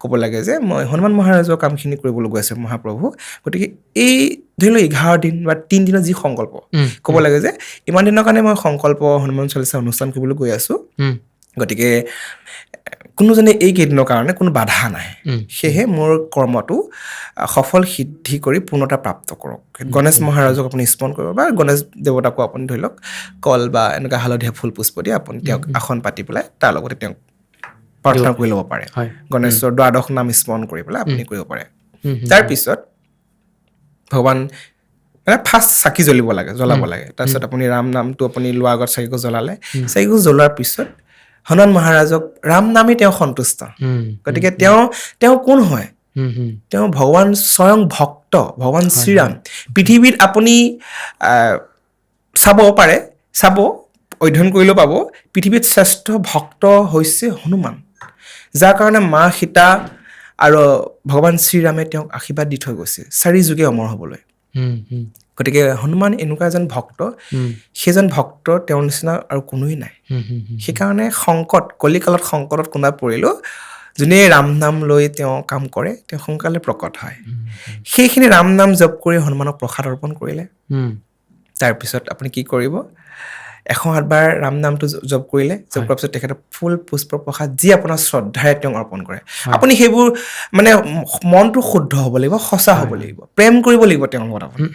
ক'ব লাগে যে মই হনুমান মহাৰাজৰ কামখিনি কৰিবলৈ গৈ আছোঁ মহাপ্ৰভু গতিকে এই ধৰি লওক 11 দিন বা 3 দিনৰ যি সংকল্প ক'ব লাগে যে ইমান দিনৰ কাৰণে মই সংকল্প হনুমান চালিচা অনুষ্ঠান কৰিবলৈ গৈ আছোঁ গতিকে কোনোজনে এই কেইদিনৰ কাৰণে কোনো বাধা নাই সেয়েহে মোৰ কৰ্মটো সফল সিদ্ধি কৰি পূৰ্ণতা প্ৰাপ্ত কৰক গণেশ মহাৰাজক আপুনি স্মৰণ কৰিব বা গণেশ দেৱতাকো আপুনি ধৰি লওক কল বা এনেকুৱা হালধীয়া ফুল পুষ্প দি আপুনি তেওঁক আসন পাতি পেলাই তাৰ লগতে তেওঁক প্ৰাৰ্থনা কৰি ল'ব পাৰে গণেশৰ দ্বাদশ নাম স্মৰণ কৰি পেলাই আপুনি কৰিব পাৰে তাৰপিছত ভগৱান মানে ফাৰ্ষ্ট চাকি জ্বলাব লাগে তাৰপিছত আপুনি ৰাম নামটো আপুনি লোৱাৰ আগত চাকিগছ জ্বলালে চাকিগছ জ্বলোৱাৰ পিছত হনুমান মহাৰাজক ৰাম নামেই তেওঁ সন্তুষ্ট গতিকে তেওঁ কোন হয় তেওঁ ভগৱান স্বয়ং ভক্ত ভগৱান শ্ৰীৰাম পৃথিৱীত আপুনি চাব অধ্যয়ন কৰিলেও পাব পৃথিৱীত শ্ৰেষ্ঠ ভক্ত হৈছে হনুমান যাৰ কাৰণে মা সীতা আৰু ভগৱান শ্ৰীৰামে তেওঁক আশীৰ্বাদ দি থৈ গৈছে 4 যুগে অমৰ হ'বলৈ গতিকে হনুমান এনেকুৱা এজন ভক্ত সেইজন ভক্ত তেওঁৰ নিচিনা আৰু কোনোৱেই নাই সেইকাৰণে কলিকালত সংকটত কোনোবা পৰিলেও যোনে ৰাম নাম লৈ তেওঁ কাম কৰে তেওঁ সোনকালে প্ৰকট হয় সেইখিনি ৰাম নাম জপ কৰি হনুমানক প্ৰসাদ অৰ্পণ কৰিলে তাৰপিছত আপুনি কি কৰিব 108 বাৰ ৰাম নামটো জপ কৰিলে জপ কৰাৰ পিছত তেখেতে ফুল পুষ্প প্ৰসাদ যি আপোনাৰ শ্ৰদ্ধাৰে তেওঁ অৰ্পণ কৰে আপুনি সেইবোৰ মানে মনটো শুদ্ধ হ'ব লাগিব সঁচা হ'ব লাগিব প্ৰেম কৰিব লাগিব তেওঁৰ লগত আপুনি